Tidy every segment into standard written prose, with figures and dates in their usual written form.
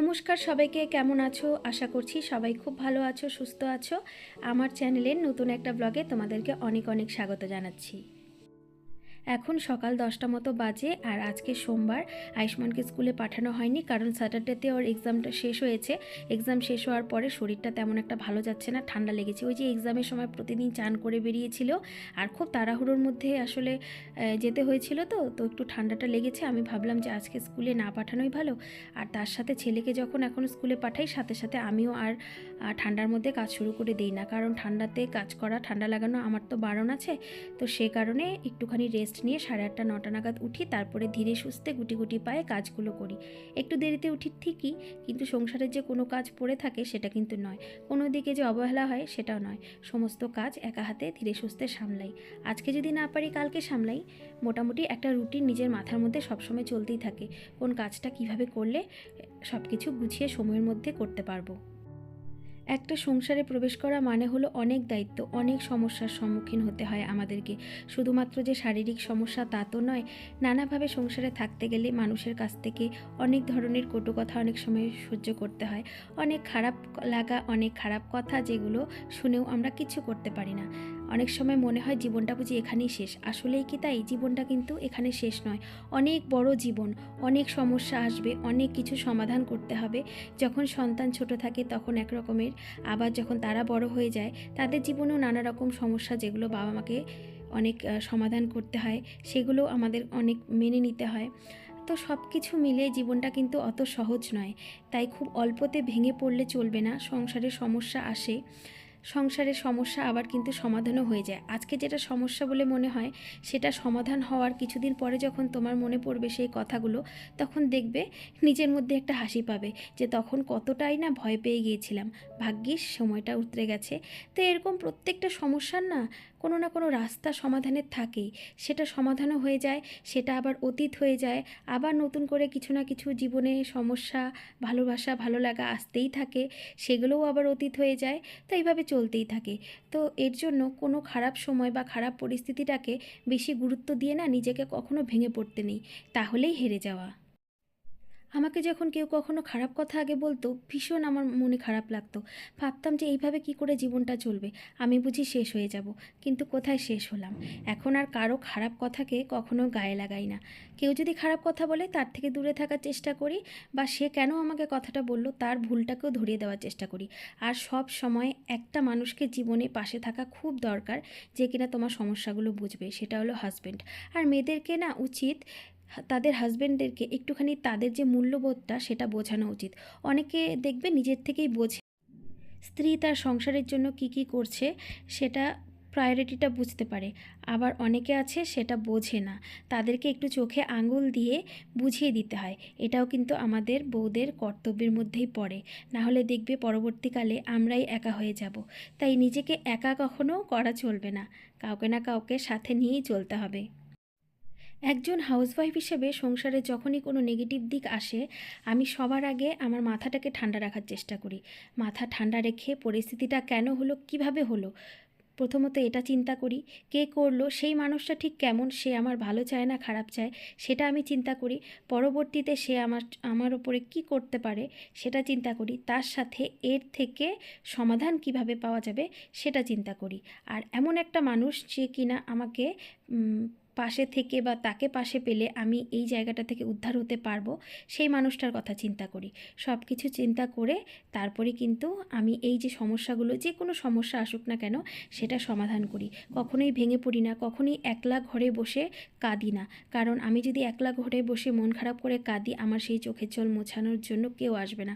নমস্কার সবাইকে, কেমন আছো? আশা করছি সবাই খুব ভালো আছো, সুস্থ আছো। আমার চ্যানেলের নতুন একটা ব্লগে তোমাদেরকে অনেক অনেক স্বাগত জানাচ্ছি। এখন সকাল 10টা মতো বাজে, আর আজকে সোমবার। আয়ুষ্মানকে স্কুলে পাঠানো হয়নি, কারণ স্যাটারডেতে ওর এক্সামটা শেষ হয়েছে। এক্সাম শেষ হওয়ার পরে শরীরটা তেমন একটা ভালো যাচ্ছে না, ঠান্ডা লেগেছে। ওই যে এক্সামের সময় প্রতিদিন চান করে বেরিয়েছিল, আর খুব তাড়াহুড়োর মধ্যে আসলে যেতে হয়েছিল, তো একটু ঠান্ডাটা লেগেছে। আমি ভাবলাম যে আজকে স্কুলে না পাঠানোই ভালো। আর তার সাথে ছেলেকে যখন এখন স্কুলে পাঠাই, সাথে সাথে আমিও আর ঠান্ডার মধ্যে কাজ শুরু করে দিই না, কারণ ঠান্ডাতে কাজ করা, ঠান্ডা লাগানো আমার তো বারণ আছে। তো সে কারণে একটুখানি রেস্ট নিয়ে 8:30 9টা নাগাদ উঠি, তারপরে ধীরে সুস্থে গুটি গুটি পায়ে কাজগুলো করি। একটু দেরিতে উঠি ঠিকই, কিন্তু সংসারের যে কোনো কাজ পড়ে থাকে সেটা কিন্তু নয়, কোনো দিকে যে অবহেলা হয় সেটাও নয়। সমস্ত কাজ একা হাতে ধীরে সুস্থে সামলাই। আজকে যদি না পারি কালকে সামলাই। মোটামুটি একটা রুটিন নিজের মাথার মধ্যে সবসময় চলতেই থাকে, কোন কাজটা কিভাবে করলে সব কিছু গুছিয়ে সময়ের মধ্যে করতে পারবো। একটা সংসারে প্রবেশ করা মানে হলো অনেক দায়িত্ব, অনেক সমস্যার সম্মুখীন হতে হয় আমাদেরকে। শুধুমাত্র যে শারীরিক সমস্যা তা তো নয়, নানাভাবে সংসারে থাকতে গেলে মানুষের কাছ থেকে অনেক ধরনের কটু কথা অনেক সময় সহ্য করতে হয়। অনেক খারাপ লাগা, অনেক খারাপ কথা, যেগুলো শুনেও আমরা কিছু করতে পারি না। অনেক সময় মনে হয় জীবনটা বুঝি এখানেই শেষ। আসলেই কি তাই? জীবনটা কিন্তু এখানে শেষ নয়, অনেক বড় জীবন। অনেক সমস্যা আসবে, অনেক কিছু সমাধান করতে হবে। যখন সন্তান ছোট থাকে তখন এক রকমের, আবার যখন তারা বড় হয়ে যায় তাদের জীবনেও নানা রকম সমস্যা, যেগুলো বাবা মাকে অনেক সমাধান করতে হয়, সেগুলো আমাদের অনেক মেনে নিতে হয়। তো সব কিছু মিলে জীবনটা কিন্তু অত সহজ নয়। তাই খুব অল্পতে ভেঙে পড়লে চলবে না। সংসারে সমস্যা আসে, সংসারের সমস্যা আবার কিন্তু সমাধানও হয়ে যায়। আজকে যেটা সমস্যা বলে মনে হয়, সেটা সমাধান হওয়ার কিছুদিন পরে যখন তোমার মনে পড়বে সেই কথাগুলো, তখন দেখবে নিজের মধ্যে একটা হাসি পাবে, যে তখন কতটাই না ভয় পেয়ে গিয়েছিলাম, ভাগ্যিস সময়টা উতরে গেছে। তো এরকম প্রত্যেকটা সমস্যার না কোনো না কোনো রাস্তা সমাধানের থাকেই। সেটা সমাধানও হয়ে যায়, সেটা আবার অতীত হয়ে যায়। আবার নতুন করে কিছু না কিছু জীবনে সমস্যা, ভালোবাসা, ভালো লাগা আসতেই থাকে, সেগুলোও আবার অতীত হয়ে যায়। তো এইভাবে চলতেই থাকে। তো এর জন্য কোনো খারাপ সময় বা খারাপ পরিস্থিতিটাকে বেশি গুরুত্ব দিয়ে না নিজেকে কখনো ভেঙে পড়তে নেই, তাহলেই হেরে যাওয়া। আমাকে যখন কেউ কখনো খারাপ কথা আগে বলতো, ভীষণ আমার মনে খারাপ লাগতো। ভাবতাম যে এইভাবে কি করে জীবনটা চলবে, আমি বুঝি শেষ হয়ে যাব। কিন্তু কোথায় শেষ হলাম। এখন আর কারো খারাপ কথাকে কখনো গায়ে লাগাই না। কেউ যদি খারাপ কথা বলে তার থেকে দূরে থাকার চেষ্টা করি, বা সে কেন আমাকে কথাটা বলল তার ভুলটাকেও ধরিয়ে দেওয়ার চেষ্টা করি। আর সব সময় একটা মানুষকে জীবনে পাশে থাকা খুব দরকার, যে কিনা তোমার সমস্যাগুলো বুঝবে, সেটা হলো হাজব্যান্ড। আর মেয়েদেরকে না উচিত তাদের হাজবেন্ডদেরকে একটুখানি তাদের যে মূল্যবোধটা সেটা বোঝানো উচিত। অনেকে দেখবে নিজের থেকেই বোঝে, স্ত্রী তার সংসারের জন্য কি কি করছে সেটা প্রায়োরিটিটা বুঝতে পারে। আবার অনেকে আছে সেটা বোঝে না, তাদেরকে একটু চোখে আঙুল দিয়ে বুঝিয়ে দিতে হয়। এটাও কিন্তু আমাদের বউদের কর্তব্যের মধ্যেই পড়ে। না হলে দেখবে পরবর্তীকালে আমরাই একা হয়ে যাব। তাই নিজেকে একা কখনো করা চলবে না, কাউকে না কাউকে সাথে নিয়েই চলতে হবে। একজন হাউসওয়াইফ হিসেবে সংসারে যখনই কোনো নেগেটিভ দিক আসে, আমি সবার আগে আমার মাথাটাকে ঠান্ডা রাখার চেষ্টা করি। মাথা ঠান্ডা রেখে পরিস্থিতিটা কেন হলো, কিভাবে হলো, প্রথমত এটা চিন্তা করি। কে করলো, সেই মানুষটা ঠিক কেমন, সে আমার ভালো চায় না খারাপ চায়, সেটা আমি চিন্তা করি। পরবর্তীতে সে আমার আমার ওপরে কী করতে পারে সেটা চিন্তা করি। তার সাথে এর থেকে সমাধান কিভাবে পাওয়া যাবে সেটা চিন্তা করি। আর এমন একটা মানুষ যে কিনা আমাকে পাশে থেকে বা তাকে পাশে পেলে আমি এই জায়গাটা থেকে উদ্ধার হতে পারবো, সেই মানুষটার কথা চিন্তা করি। সব কিছু চিন্তা করে তারপরে কিন্তু আমি এই যে সমস্যাগুলো, যে কোনো সমস্যা আসুক না কেন, সেটা সমাধান করি। কখনোই ভেঙে পড়ি না, কখনোই একলা ঘরে বসে কাঁদি না। কারণ আমি যদি একলা ঘরে বসে মন খারাপ করে কাঁদি, আমার সেই চোখের জল মোছানোর জন্য কেউ আসবে না।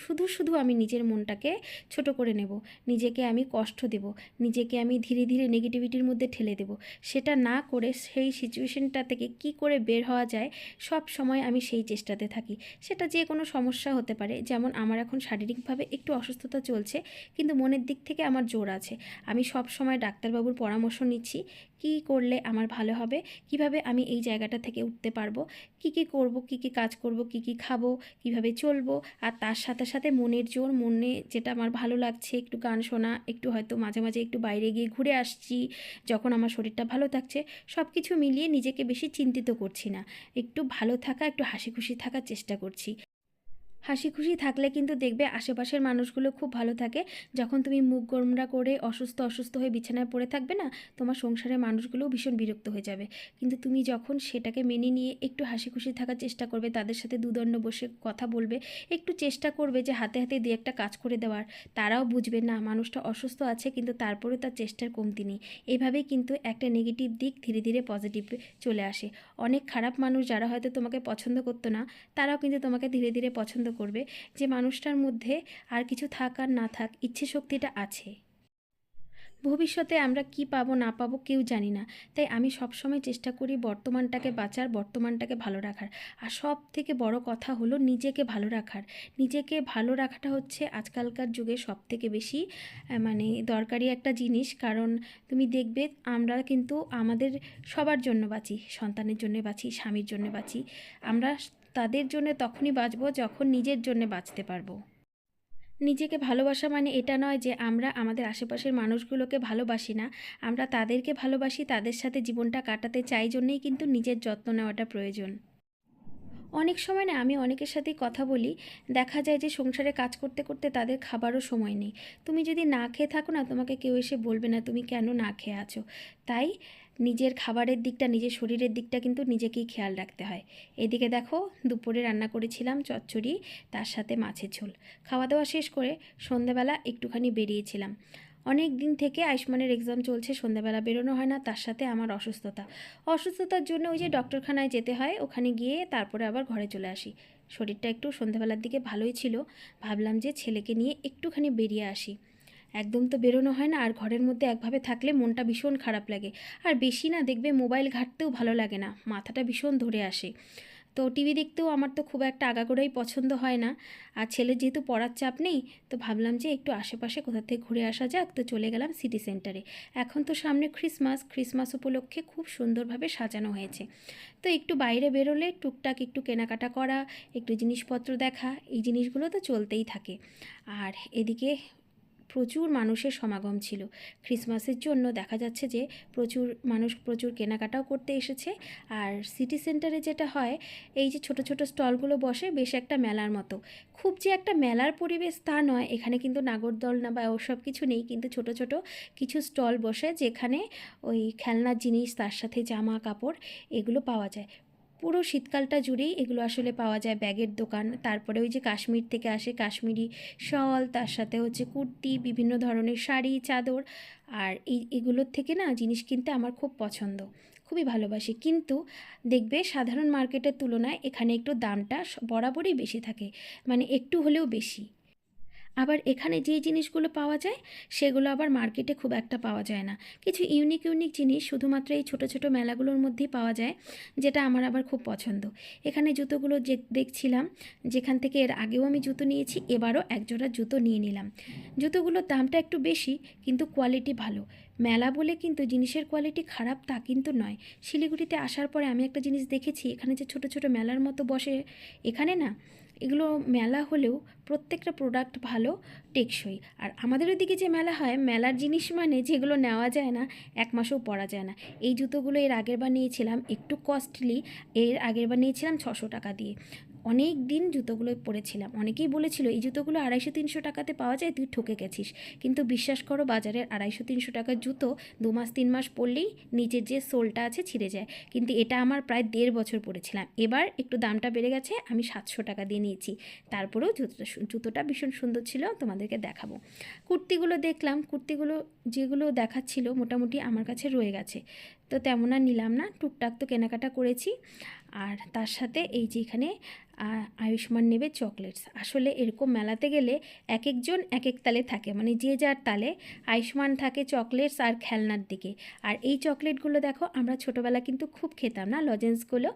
শুধু শুধু আমি নিজের মনটাকে ছোট করে নেব, নিজেকে আমি কষ্ট দেব, নিজেকে আমি ধীরে ধীরে নেগেটিভিটির মধ্যে ঠেলে দেব। সেটা না করে সেই সিচুয়েশনটা থেকে কি করে বের হওয়া যায়, সব সময় আমি সেই চেষ্টাতে থাকি। সেটা যে কোনো সমস্যা হতে পারে। যেমন আমার এখন শারীরিকভাবে একটু অসুস্থতা চলছে, কিন্তু মনের দিক থেকে আমার জোর আছে। আমি সব সময় ডাক্তারবাবুর পরামর্শ নিচ্ছি, কী করলে আমার ভালো হবে, কিভাবে আমি এই জায়গাটা থেকে উঠতে পারবো, কী করব, কী কাজ করব, কী খাবো, কিভাবে চলবো। আর তার সাথে সাথে মনের জোর, মনে যেটা আমার ভালো লাগছে, একটু গান শোনা, একটু হয়তো মাঝে মাঝে একটু বাইরে গিয়ে ঘুরে আসছি যখন আমার শরীরটা ভালো থাকছে। সব কিছু মিলিয়ে নিজেকে বেশি চিন্তিত করছি না, একটু ভালো থাকা, একটু হাসি খুশি থাকার চেষ্টা করছি। হাসি খুশি থাকলে কিন্তু দেখবে আশেপাশের মানুষগুলো খুব ভালো থাকে। যখন তুমি মুখ গোমড়া করে অসুস্থ অসুস্থ হয়ে বিছানায় পড়ে থাকবে না, তোমার সংসারের মানুষগুলোও ভীষণ বিরক্ত হয়ে যাবে। কিন্তু তুমি যখন সেটাকে মেনে নিয়ে একটু হাসি খুশি থাকার চেষ্টা করবে, তাদের সাথে দুদণ্ড বসে কথা বলবে, একটু চেষ্টা করবে যে হাতে হাতে দিয়ে একটা কাজ করে দেওয়ার, তারাও বুঝবে না মানুষটা অসুস্থ আছে কিন্তু তারপরেও তার চেষ্টার কমতি নেই। এইভাবেই কিন্তু একটা নেগেটিভ দিক ধীরে ধীরে পজিটিভে চলে আসে। অনেক খারাপ মানুষ যারা হয়তো তোমাকে পছন্দ করতো না, তারাও কিন্তু তোমাকে ধীরে ধীরে পছন্দ করবে, যে মানুষটার মধ্যে আর কিছু থাক আর না থাক ইচ্ছে শক্তিটা আছে। ভবিষ্যতে আমরা কি পাবো না পাবো কেউ জানি না। তাই আমি সবসময় চেষ্টা করি বর্তমানটাকে বাঁচার, বর্তমানটাকে ভালো রাখার। আর সব থেকে বড় কথা হলো নিজেকে ভালো রাখার। নিজেকে ভালো রাখাটা হচ্ছে আজকালকার যুগে সব থেকে বেশি মানে দরকারি একটা জিনিস। কারণ তুমি দেখবে আমরা কিন্তু আমাদের সবার জন্য বাঁচি, সন্তানের জন্য বাঁচি, স্বামীর জন্য বাঁচি। আমরা তাদের জন্য তখনই বাঁচবো যখন নিজের জন্য বাঁচতে পারবো। নিজেকে ভালোবাসা মানে এটা নয় যে আমরা আমাদের আশেপাশের মানুষগুলোকে ভালোবাসি না, আমরা তাদেরকে ভালোবাসি, তাদের সাথে জীবনটা কাটাতে চাই জন্যেই কিন্তু নিজের যত্ন নেওয়াটা প্রয়োজন। অনেক সময় না আমি অনেকের সাথেই কথা বলি, দেখা যায় যে সংসারে কাজ করতে করতে তাদের খাবারও সময় নেই। তুমি যদি না খেয়ে থাকো না, তোমাকে কেউ এসে বলবে না তুমি কেন না খেয়ে আছো। তাই নিজের খাবারের দিকটা, নিজের শরীরের দিকটা কিন্তু নিজেকেই খেয়াল রাখতে হয়। এদিকে দেখো দুপুরে রান্না করেছিলাম চচ্চড়ি, তার সাথে মাছের ঝোল। খাওয়া দাওয়া শেষ করে সন্ধ্যাবেলা একটুখানি বেরিয়েছিলাম। অনেক দিন থেকে আয়ুষ্মানের এক্সাম চলছে, সন্ধ্যাবেলা বেরোনো হয় না, তার সাথে আমার অসুস্থতার জন্য ওই যে ডক্টরখানায় যেতে হয়, ওখানে গিয়ে তারপরে আবার ঘরে চলে আসি। শরীরটা একটু সন্ধ্যাবেলার দিকে ভালোই ছিল, ভাবলাম যে ছেলেকে নিয়ে একটুখানি বেরিয়ে আসি। একদম তো বেরোনো হয় না, আর ঘরের মধ্যে একভাবে থাকলে মনটা ভীষণ খারাপ লাগে। আর বেশি না দেখবে মোবাইল ঘাঁটতেও ভালো লাগে না, মাথাটা ভীষণ ধরে আসে। তো টিভি দেখতেও আমার তো খুব একটা আগাগোড়াই পছন্দ হয় না। আর ছেলের যেহেতু পড়ার চাপ নেই, তো ভাবলাম যে একটু আশেপাশে কোথা থেকে ঘুরে আসা যাক, তো চলে গেলাম সিটি সেন্টারে। এখন তো সামনে ক্রিসমাস উপলক্ষে খুব সুন্দরভাবে সাজানো হয়েছে। তো একটু বাইরে বেরোলে টুকটাক একটু কেনাকাটা করা, একটু জিনিসপত্র দেখা, এই জিনিসগুলো তো চলতেই থাকে। আর এদিকে প্রচুর মানুষের সমাগম ছিল ক্রিসমাসের জন্য। দেখা যাচ্ছে যে প্রচুর মানুষ প্রচুর কেনাকাটাও করতে এসেছে। আর সিটি সেন্টারে যেটা হয়, এই যে ছোট ছোট স্টলগুলো বসে বেশ একটা মেলার মতো। খুব যে একটা মেলার পরিবেশ তা নয়, এখানে কিন্তু নাগরদোলনা বা ওসব কিছু নেই, কিন্তু ছোট ছোট কিছু স্টল বসে যেখানে ওই খেলনার জিনিস, তার সাথে জামা কাপড় এগুলো পাওয়া যায়। পুরো শীতকালটা জুড়েই এগুলো আসলে পাওয়া যায়। ব্যাগের দোকান, তারপরে ওই যে কাশ্মীর থেকে আসে কাশ্মীরি শল, তার সাথে হচ্ছে কুর্তি, বিভিন্ন ধরনের শাড়ি, চাদর। আর এগুলোর থেকে না জিনিস কিনতে আমার খুব পছন্দ, খুবই ভালোবাসি। কিন্তু দেখবে সাধারণ মার্কেটের তুলনায় এখানে একটু দামটা বরাবরই বেশি থাকে, মানে একটু হলেও বেশি। আবার এখানে যেই জিনিসগুলো পাওয়া যায় সেগুলো আবার মার্কেটে খুব একটা পাওয়া যায় না। কিছু ইউনিক ইউনিক জিনিস শুধুমাত্র এই ছোটো ছোটো মেলাগুলোর মধ্যেই পাওয়া যায়, যেটা আমার আবার খুব পছন্দ। এখানে জুতোগুলো যে দেখছিলাম, যেখান থেকে এর আগেও আমি জুতো নিয়েছি, এবারও একজোড়া জুতো নিয়ে নিলাম। জুতোগুলোর দামটা একটু বেশি কিন্তু কোয়ালিটি ভালো। মেলা বলে কিন্তু জিনিসের কোয়ালিটি খারাপ তা কিন্তু নয়। শিলিগুড়িতে আসার পরে আমি একটা জিনিস দেখেছি, এখানে যে ছোটো ছোটো মেলার মতো বসে, এখানে না এগুলো মেলা হলেও প্রত্যেকটা প্রোডাক্ট ভালো, টেকসই। আর আমাদের ওদিকে যে মেলা হয়, মেলার জিনিস মানে যেগুলো নেওয়া যায় না, এক মাসও পরা যায় না। এই জুতোগুলো এর আগেরবার নিয়েছিলাম একটু কস্টলি, এর আগেরবার নিয়েছিলাম 600 টাকা দিয়ে। অনেক দিন জুতোগুলো পরেছিলাম, অনেকেই বলেছিল এই জুতোগুলো 250-300 টাকাতে পাওয়া যায়, তুই ঠকে গেছিস। কিন্তু বিশ্বাস করো, বাজারের 250-300 টাকার জুতো 2 মাস 3 মাস পরলেই নিচের যে সোলটা আছে ছিঁড়ে যায়। কিন্তু এটা আমার প্রায় 1.5 বছর পরেছিলাম। এবার একটু দামটা বেড়ে গেছে, আমি 700 টাকা দিয়ে নিয়েছি। তারপরেও জুতোটা ভীষণ সুন্দর ছিল, তোমাদেরকে দেখাবো। কুর্তিগুলো দেখলাম, কুর্তিগুলো যেগুলো দেখাচ্ছিল মোটামুটি আমার কাছে রয়ে গেছে, তো তেমন আর নিলাম না, টুকটাক তো কেনাকাটা করেছি। আর তার সাথে এই যে এখানে আয়ুষ্মান নেবে চকলেটস। আসলে এরকম মেলাতে গেলে এক একজন এক এক তালে থাকে, মানে যে যার তালে। আয়ুষ্মান থাকে চকলেটস আর খেলনার দিকে। আর এই চকলেটগুলো দেখো, আমরা ছোটোবেলা কিন্তু খুব খেতাম না লজেন্সগুলো,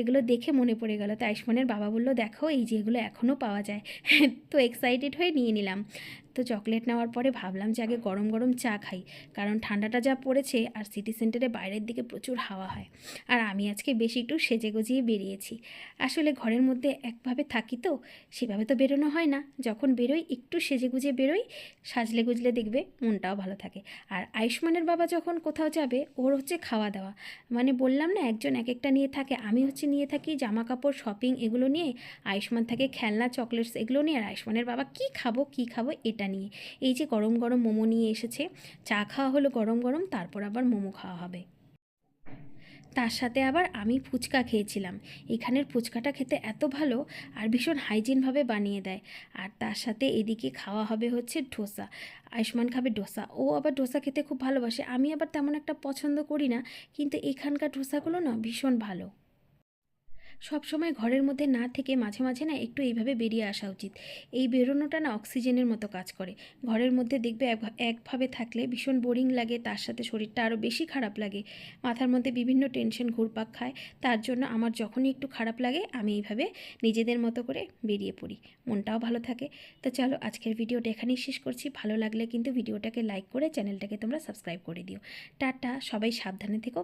এগুলো দেখে মনে পড়ে গেল। তো আয়ুষ্মানের বাবা বললো দেখো এই যে এগুলো এখনও পাওয়া যায়। তো এক্সাইটেড হয়ে নিয়ে নিলাম। তো তো চকলেট নেওয়ার পরে ভাবলাম যে আগে গরম গরম চা খাই, কারণ ঠান্ডাটা যা পড়েছে আর সিটি সেন্টারে বাইরের দিকে প্রচুর হাওয়া হয়। আর আমি আজকে বেশি একটু সেজে গুজিয়ে বেরিয়েছি। আসলে ঘরের মধ্যে একভাবে থাকি তো, সেভাবে তো বেরোনো হয় না। যখন বেরোই একটু সেজে গুজে বেরোই, সাজলে গুজলে দেখবে মনটাও ভালো থাকে। আর আয়ুষ্মানের বাবা যখন কোথাও যাবে, ওর হচ্ছে খাওয়া দাওয়া, মানে বললাম না একজন এক একটা নিয়ে থাকে, আমি হচ্ছে নিয়ে থাকি জামা কাপড় শপিং এগুলো নিয়ে, আয়ুষ্মান থাকে খেলনা চকলেটস এগুলো নিয়ে, আর আয়ুষ্মানের বাবা কী খাবো এটা নিয়ে। এই যে গরম গরম মোমো নিয়ে এসেছে, চা খাওয়া হলো গরম গরম, তারপর আবার মোমো খাওয়া হবে। তার সাথে আবার আমি ফুচকা খেয়েছিলাম। এখানের ফুচকাটা খেতে এত ভালো, আর ভীষণ হাইজিনভাবে বানিয়ে দেয়। আর তার সাথে এদিকে খাওয়া হবে হচ্ছে ডোসা। আয়ুষ্মান খাবে ডোসা, ও আবার ডোসা খেতে খুব ভালোবাসে, আমি আবার তেমন একটা পছন্দ করি না, কিন্তু এখানকার ডোসাগুলো না ভীষণ ভালো। সব সময় ঘরের মধ্যে না থেকে মাঝে মাঝে না একটু এইভাবে বেরিয়ে আসা উচিত। এই বেরোনোটা না অক্সিজেনের মতো কাজ করে। ঘরের মধ্যে দেখবে একভাবে থাকলে ভীষণ বোরিং লাগে, তার সাথে শরীরটা আরও বেশি খারাপ লাগে, মাথার মধ্যে বিভিন্ন টেনশন ঘুরপাক খায়। তার জন্য আমার যখনই একটু খারাপ লাগে আমি এইভাবে নিজেদের মতো করে বেরিয়ে পড়ি, মনটাও ভালো থাকে। তো চলো আজকের ভিডিওটা এখানেই শেষ করছি। ভালো লাগলে কিন্তু ভিডিওটাকে লাইক করে চ্যানেলটাকে তোমরা সাবস্ক্রাইব করে দিও। টাটা, সবাই সাবধানে থেকো।